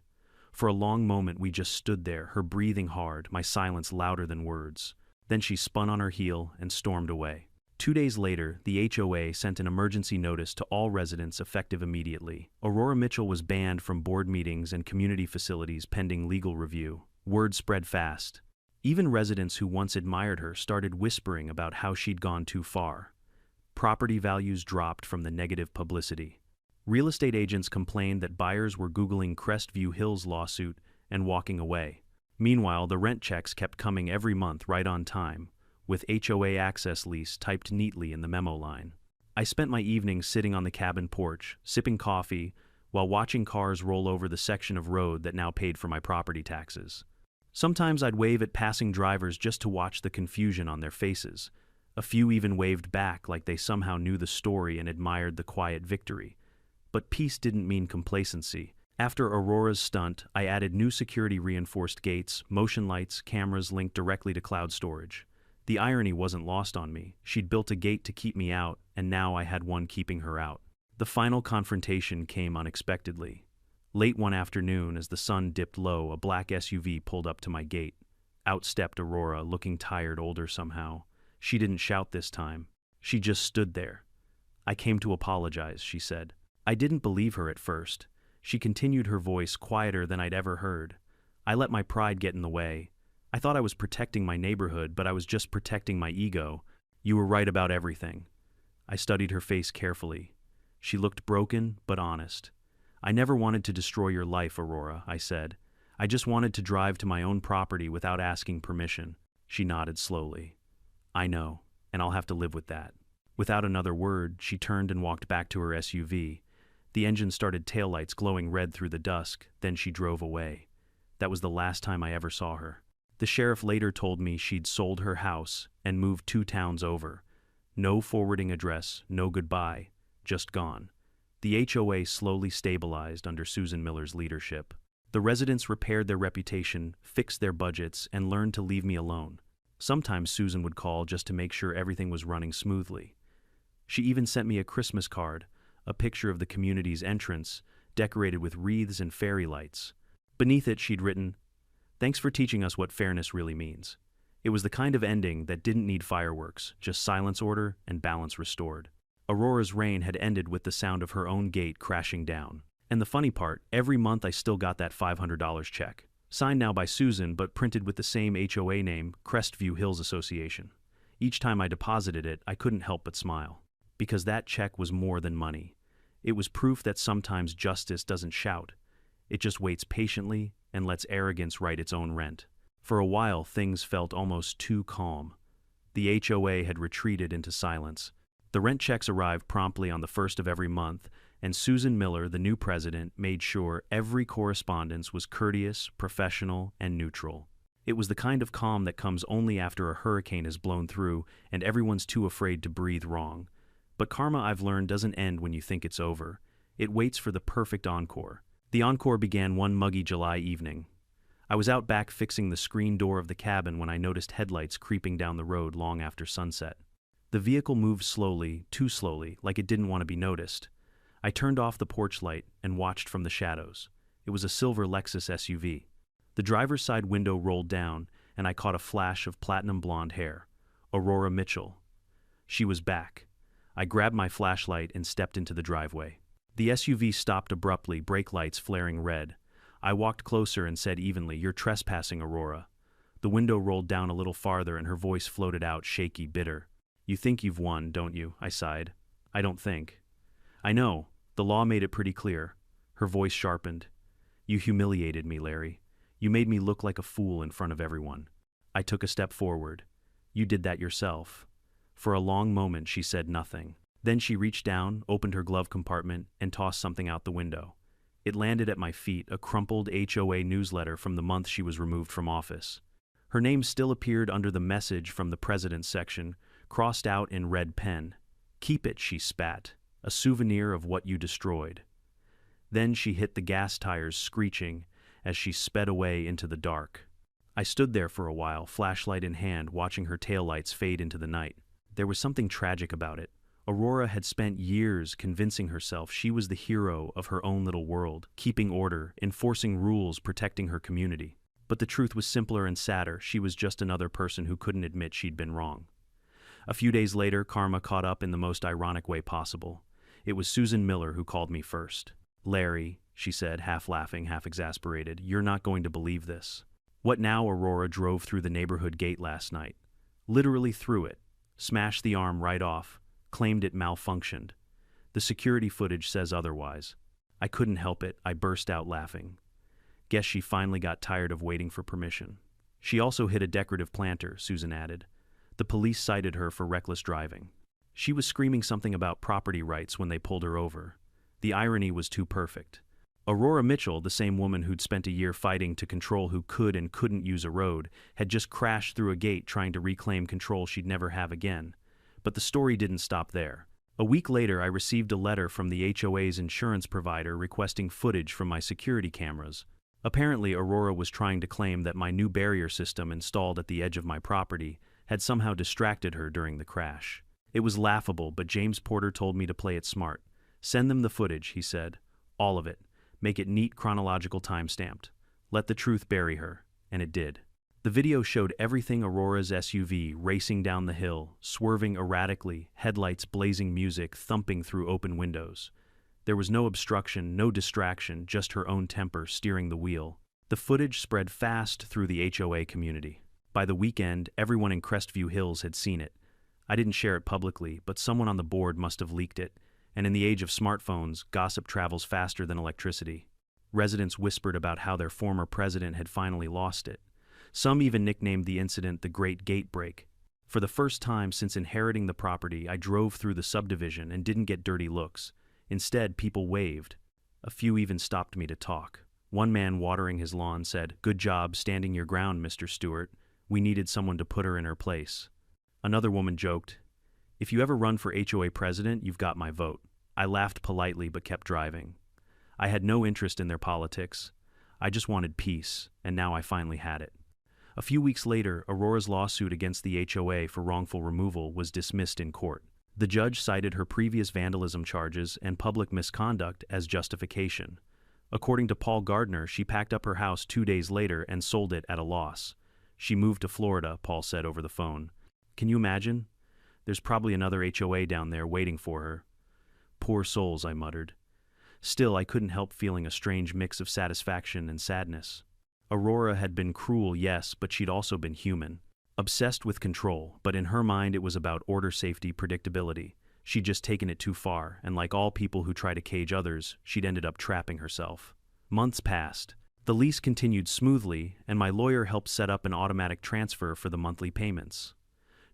For a long moment we just stood there, her breathing hard, my silence louder than words. Then she spun on her heel and stormed away. 2 days later, the HOA sent an emergency notice to all residents effective immediately. Aurora Mitchell was banned from board meetings and community facilities pending legal review. Word spread fast. Even residents who once admired her started whispering about how she'd gone too far. Property values dropped from the negative publicity. Real estate agents complained that buyers were Googling Crestview Hills lawsuit and walking away. Meanwhile, the rent checks kept coming every month right on time, with HOA access lease typed neatly in the memo line. I spent my evenings sitting on the cabin porch, sipping coffee, while watching cars roll over the section of road that now paid for my property taxes. Sometimes I'd wave at passing drivers just to watch the confusion on their faces. A few even waved back like they somehow knew the story and admired the quiet victory. But peace didn't mean complacency. After Aurora's stunt, I added new security-reinforced gates, motion lights, cameras linked directly to cloud storage. The irony wasn't lost on me. She'd built a gate to keep me out, and now I had one keeping her out. The final confrontation came unexpectedly. Late one afternoon, as the sun dipped low, a black SUV pulled up to my gate. Out stepped Aurora, looking tired, older somehow. She didn't shout this time. She just stood there. I came to apologize, she said. I didn't believe her at first. She continued, her voice quieter than I'd ever heard. I let my pride get in the way. I thought I was protecting my neighborhood, but I was just protecting my ego. You were right about everything. I studied her face carefully. She looked broken, but honest. I never wanted to destroy your life, Aurora, I said. I just wanted to drive to my own property without asking permission. She nodded slowly. I know, and I'll have to live with that. Without another word, she turned and walked back to her SUV. The engine started taillights glowing red through the dusk, then she drove away. That was the last time I ever saw her. The sheriff later told me she'd sold her house and moved 2 towns over. No forwarding address, no goodbye, just gone. The HOA slowly stabilized under Susan Miller's leadership. The residents repaired their reputation, fixed their budgets, and learned to leave me alone. Sometimes Susan would call just to make sure everything was running smoothly. She even sent me a Christmas card, a picture of the community's entrance, decorated with wreaths and fairy lights. Beneath it, she'd written, "Thanks for teaching us what fairness really means." It was the kind of ending that didn't need fireworks, just silence order and balance restored. Aurora's reign had ended with the sound of her own gate crashing down. And the funny part, every month I still got that $500 check. Signed now by Susan, but printed with the same HOA name, Crestview Hills Association. Each time I deposited it, I couldn't help but smile. Because that check was more than money. It was proof that sometimes justice doesn't shout. It just waits patiently and lets arrogance write its own rent. For a while, things felt almost too calm. The HOA had retreated into silence. The rent checks arrived promptly on the 1st of every month, and Susan Miller, the new president, made sure every correspondence was courteous, professional, and neutral. It was the kind of calm that comes only after a hurricane has blown through and everyone's too afraid to breathe wrong. But karma, I've learned, doesn't end when you think it's over. It waits for the perfect encore. The encore began one muggy July evening. I was out back fixing the screen door of the cabin when I noticed headlights creeping down the road long after sunset. The vehicle moved slowly, too slowly, like it didn't want to be noticed. I turned off the porch light and watched from the shadows. It was a silver Lexus SUV. The driver's side window rolled down, and I caught a flash of platinum blonde hair. Aurora Mitchell. She was back. I grabbed my flashlight and stepped into the driveway. The SUV stopped abruptly, brake lights flaring red. I walked closer and said evenly, "You're trespassing, Aurora." The window rolled down a little farther and her voice floated out, shaky, bitter. "You think you've won, don't you?" I sighed. "I don't think." "I know. The law made it pretty clear." Her voice sharpened. "You humiliated me, Larry. You made me look like a fool in front of everyone." I took a step forward. "You did that yourself." For a long moment she said nothing. Then she reached down, opened her glove compartment, and tossed something out the window. It landed at my feet, a crumpled HOA newsletter from the month she was removed from office. Her name still appeared under the message from the president's section, crossed out in red pen. "Keep it," she spat, "a souvenir of what you destroyed." Then she hit the gas tires, screeching, as she sped away into the dark. I stood there for a while, flashlight in hand, watching her taillights fade into the night. There was something tragic about it. Aurora had spent years convincing herself she was the hero of her own little world, keeping order, enforcing rules, protecting her community. But the truth was simpler and sadder. She was just another person who couldn't admit she'd been wrong. A few days later, karma caught up in the most ironic way possible. It was Susan Miller who called me first. "Larry," she said, half laughing, half exasperated, "you're not going to believe this." "What now?" Aurora drove through the neighborhood gate last night. Literally through it. Smashed the arm right off. Claimed it malfunctioned. The security footage says otherwise. I couldn't help it. I burst out laughing. Guess she finally got tired of waiting for permission. She also hit a decorative planter, Susan added. The police cited her for reckless driving. She was screaming something about property rights when they pulled her over. The irony was too perfect. Aurora Mitchell, the same woman who'd spent a year fighting to control who could and couldn't use a road, had just crashed through a gate trying to reclaim control she'd never have again. But the story didn't stop there. A week later, I received a letter from the HOA's insurance provider requesting footage from my security cameras. Apparently, Aurora was trying to claim that my new barrier system installed at the edge of my property had somehow distracted her during the crash. It was laughable, but James Porter told me to play it smart. "Send them the footage," he said. "All of it. Make it neat, chronological, time-stamped. Let the truth bury her." And it did. The video showed everything: Aurora's SUV racing down the hill, swerving erratically, headlights blazing, music thumping through open windows. There was no obstruction, no distraction, just her own temper steering the wheel. The footage spread fast through the HOA community. By the weekend, everyone in Crestview Hills had seen it. I didn't share it publicly, but someone on the board must have leaked it. And in the age of smartphones, gossip travels faster than electricity. Residents whispered about how their former president had finally lost it. Some even nicknamed the incident the Great Gate Break. For the first time since inheriting the property, I drove through the subdivision and didn't get dirty looks. Instead, people waved. A few even stopped me to talk. One man watering his lawn said, "Good job standing your ground, Mr. Stewart. We needed someone to put her in her place." Another woman joked, "If you ever run for HOA president, you've got my vote." I laughed politely but kept driving. I had no interest in their politics. I just wanted peace, and now I finally had it. A few weeks later, Aurora's lawsuit against the HOA for wrongful removal was dismissed in court. The judge cited her previous vandalism charges and public misconduct as justification. According to Paul Gardner, she packed up her house 2 days later and sold it at a loss. "She moved to Florida," Paul said over the phone. "Can you imagine? There's probably another HOA down there waiting for her." "Poor souls," I muttered. Still, I couldn't help feeling a strange mix of satisfaction and sadness. Aurora had been cruel, yes, but she'd also been human. Obsessed with control, but in her mind it was about order, safety, predictability. She'd just taken it too far, and like all people who try to cage others, she'd ended up trapping herself. Months passed. The lease continued smoothly, and my lawyer helped set up an automatic transfer for the monthly payments.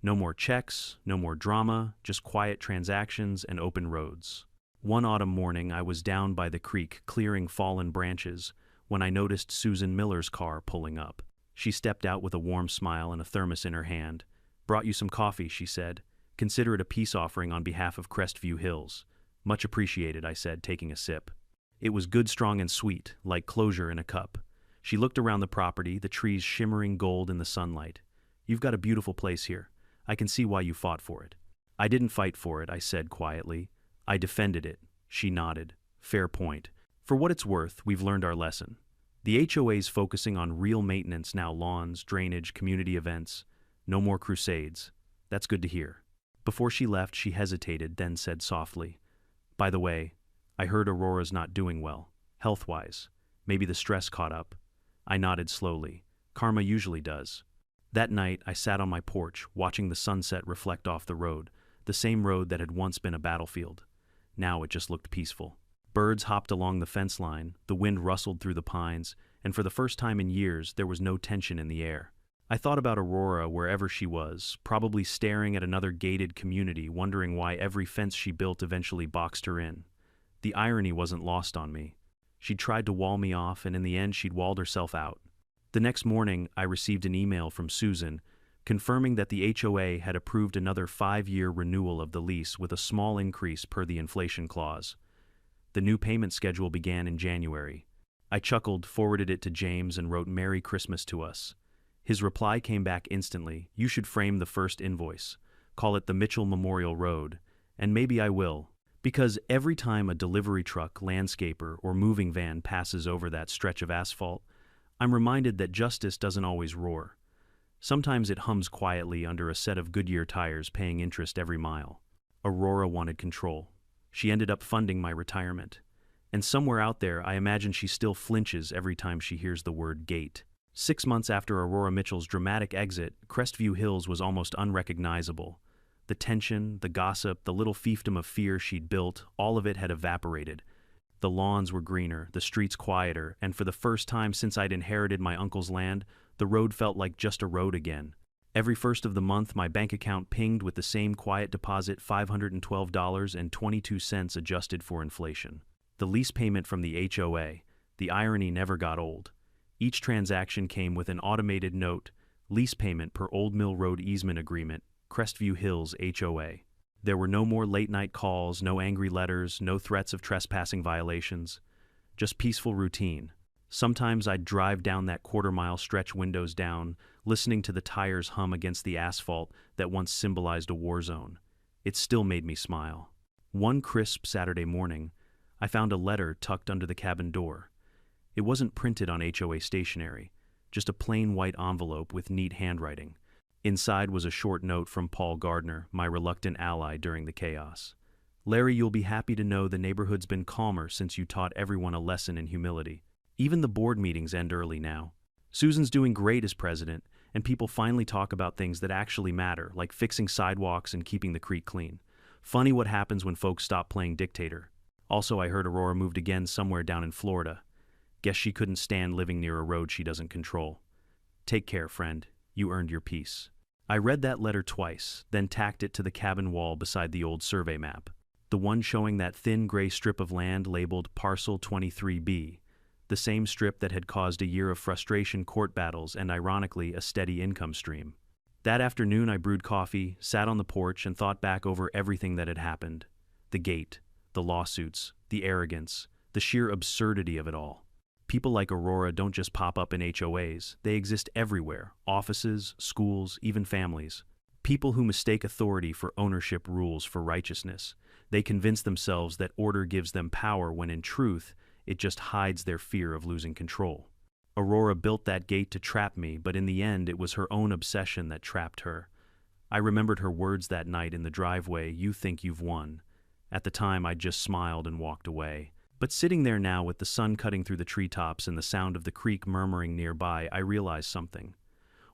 No more checks, no more drama, just quiet transactions and open roads. One autumn morning, I was down by the creek clearing fallen branches when I noticed Susan Miller's car pulling up. She stepped out with a warm smile and a thermos in her hand. "Brought you some coffee," she said. "Consider it a peace offering on behalf of Crestview Hills." "Much appreciated," I said, taking a sip. It was good, strong, and sweet, like closure in a cup. She looked around the property, the trees shimmering gold in the sunlight. "You've got a beautiful place here. I can see why you fought for it." "I didn't fight for it," I said quietly. "I defended it." She nodded. "Fair point. For what it's worth, we've learned our lesson. The HOA's focusing on real maintenance now: lawns, drainage, community events. No more crusades. That's good to hear." Before she left, she hesitated, then said softly, "By the way, I heard Aurora's not doing well, health-wise. Maybe the stress caught up." I nodded slowly. Karma usually does. That night, I sat on my porch, watching the sunset reflect off the road, the same road that had once been a battlefield. Now it just looked peaceful. Birds hopped along the fence line, the wind rustled through the pines, and for the first time in years, there was no tension in the air. I thought about Aurora wherever she was, probably staring at another gated community, wondering why every fence she built eventually boxed her in. The irony wasn't lost on me. She'd tried to wall me off, and in the end she'd walled herself out. The next morning, I received an email from Susan confirming that the HOA had approved another 5-year renewal of the lease with a small increase per the inflation clause. The new payment schedule began in January. I chuckled, forwarded it to James, and wrote "Merry Christmas" to us. His reply came back instantly. You should frame the first invoice. Call it the Mitchell Memorial Road. And maybe I will. Because every time a delivery truck, landscaper, or moving van passes over that stretch of asphalt, I'm reminded that justice doesn't always roar. Sometimes it hums quietly under a set of Goodyear tires paying interest every mile. Aurora wanted control. She ended up funding my retirement. And somewhere out there, I imagine she still flinches every time she hears the word gate. 6 months after Aurora Mitchell's dramatic exit, Crestview Hills was almost unrecognizable. The tension, the gossip, the little fiefdom of fear she'd built, all of it had evaporated. The lawns were greener, the streets quieter, and for the first time since I'd inherited my uncle's land, the road felt like just a road again. Every first of the month, my bank account pinged with the same quiet deposit, $512.22 adjusted for inflation. The lease payment from the HOA, the irony never got old. Each transaction came with an automated note, lease payment per Old Mill Road easement agreement, Crestview Hills HOA. There were no more late-night calls, no angry letters, no threats of trespassing violations. Just peaceful routine. Sometimes I'd drive down that quarter-mile stretch windows down, listening to the tires hum against the asphalt that once symbolized a war zone. It still made me smile. One crisp Saturday morning, I found a letter tucked under the cabin door. It wasn't printed on HOA stationery, just a plain white envelope with neat handwriting. Inside was a short note from Paul Gardner, my reluctant ally during the chaos. Larry, you'll be happy to know the neighborhood's been calmer since you taught everyone a lesson in humility. Even the board meetings end early now. Susan's doing great as president, and people finally talk about things that actually matter, like fixing sidewalks and keeping the creek clean. Funny what happens when folks stop playing dictator. Also, I heard Aurora moved again somewhere down in Florida. Guess she couldn't stand living near a road she doesn't control. Take care, friend. You earned your peace. I read that letter twice, then tacked it to the cabin wall beside the old survey map. The one showing that thin gray strip of land labeled Parcel 23B, the same strip that had caused a year of frustration, court battles, and ironically, a steady income stream. That afternoon I brewed coffee, sat on the porch, and thought back over everything that had happened. The gate, the lawsuits, the arrogance, the sheer absurdity of it all. People like Aurora don't just pop up in HOAs, they exist everywhere, offices, schools, even families. People who mistake authority for ownership, rules for righteousness. They convince themselves that order gives them power when in truth, it just hides their fear of losing control. Aurora built that gate to trap me, but in the end it was her own obsession that trapped her. I remembered her words that night in the driveway, "You think you've won." At the time I just smiled and walked away. But sitting there now with the sun cutting through the treetops and the sound of the creek murmuring nearby, I realized something.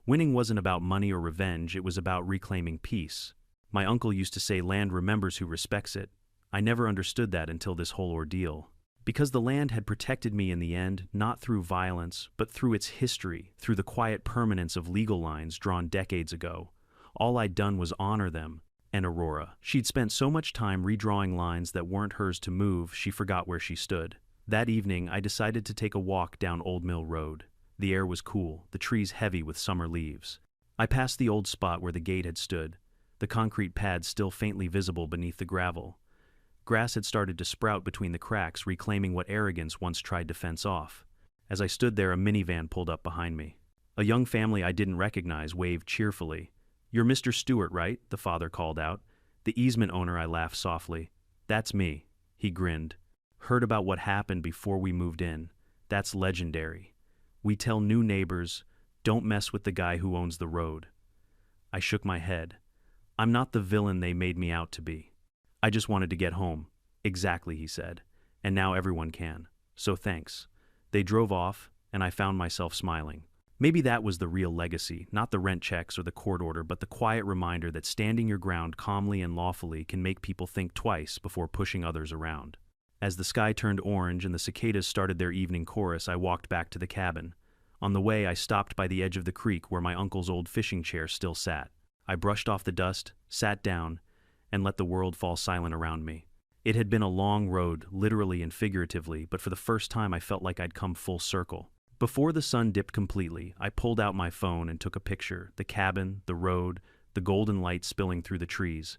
Winning wasn't about money or revenge, it was about reclaiming peace. My uncle used to say land remembers who respects it. I never understood that until this whole ordeal. Because the land had protected me in the end, not through violence, but through its history, through the quiet permanence of legal lines drawn decades ago. All I'd done was honor them. And Aurora. She'd spent so much time redrawing lines that weren't hers to move, she forgot where she stood. That evening, I decided to take a walk down Old Mill Road. The air was cool, the trees heavy with summer leaves. I passed the old spot where the gate had stood, the concrete pad still faintly visible beneath the gravel. Grass had started to sprout between the cracks, reclaiming what arrogance once tried to fence off. As I stood there, a minivan pulled up behind me. A young family I didn't recognize waved cheerfully. "You're Mr. Stewart, right?" the father called out. "The easement owner," I laughed softly. "That's me." He grinned. "Heard about what happened before we moved in. That's legendary. We tell new neighbors, don't mess with the guy who owns the road." I shook my head. "I'm not the villain they made me out to be. I just wanted to get home." "Exactly," he said. "And now everyone can. So thanks." They drove off, and I found myself smiling. Maybe that was the real legacy, not the rent checks or the court order, but the quiet reminder that standing your ground calmly and lawfully can make people think twice before pushing others around. As the sky turned orange and the cicadas started their evening chorus, I walked back to the cabin. On the way, I stopped by the edge of the creek where my uncle's old fishing chair still sat. I brushed off the dust, sat down, and let the world fall silent around me. It had been a long road, literally and figuratively, but for the first time I felt like I'd come full circle. Before the sun dipped completely, I pulled out my phone and took a picture, the cabin, the road, the golden light spilling through the trees.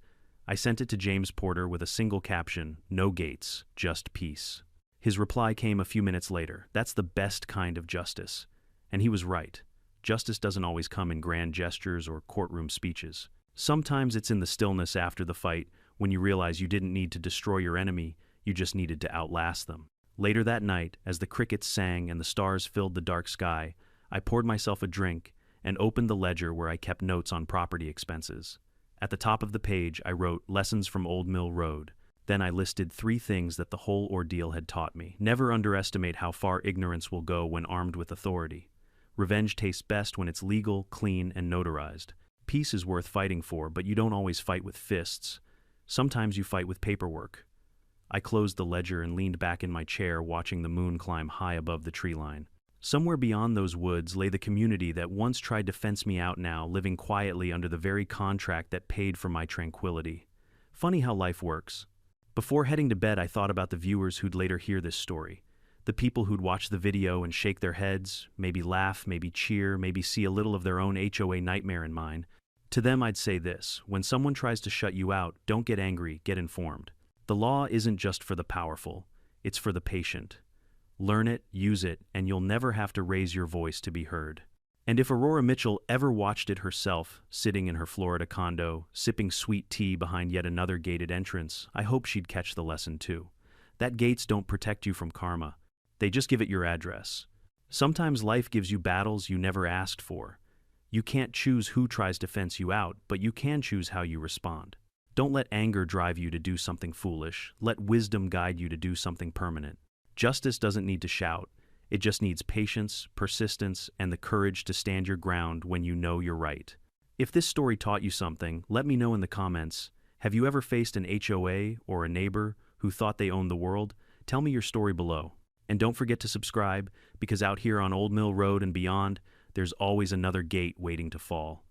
I sent it to James Porter with a single caption, "No gates, just peace." His reply came a few minutes later, "That's the best kind of justice." And he was right. justice doesn't always come in grand gestures or courtroom speeches. Sometimes it's in the stillness after the fight, when you realize you didn't need to destroy your enemy, you just needed to outlast them. Later that night, as the crickets sang and the stars filled the dark sky, I poured myself a drink and opened the ledger where I kept notes on property expenses. At the top of the page, I wrote "Lessons from Old Mill Road." Then I listed 3 things that the whole ordeal had taught me. Never underestimate how far ignorance will go when armed with authority. Revenge tastes best when it's legal, clean, and notarized. Peace is worth fighting for, but you don't always fight with fists. Sometimes you fight with paperwork. I closed the ledger and leaned back in my chair, watching the moon climb high above the tree line. Somewhere beyond those woods lay the community that once tried to fence me out, now living quietly under the very contract that paid for my tranquility. Funny how life works. Before heading to bed, I thought about the viewers who'd later hear this story. The people who'd watch the video and shake their heads, maybe laugh, maybe cheer, maybe see a little of their own HOA nightmare in mine. To them, I'd say this: when someone tries to shut you out, don't get angry, get informed. The law isn't just for the powerful, it's for the patient. Learn it, use it, and you'll never have to raise your voice to be heard. And if Aurora Mitchell ever watched it herself, sitting in her Florida condo, sipping sweet tea behind yet another gated entrance, I hope she'd catch the lesson too. That gates don't protect you from karma. They just give it your address. Sometimes life gives you battles you never asked for. You can't choose who tries to fence you out, but you can choose how you respond. Don't let anger drive you to do something foolish. Let wisdom guide you to do something permanent. Justice doesn't need to shout. It just needs patience, persistence, and the courage to stand your ground when you know you're right. If this story taught you something, let me know in the comments. Have you ever faced an HOA or a neighbor who thought they owned the world? Tell me your story below. And don't forget to subscribe, because out here on Old Mill Road and beyond, there's always another gate waiting to fall.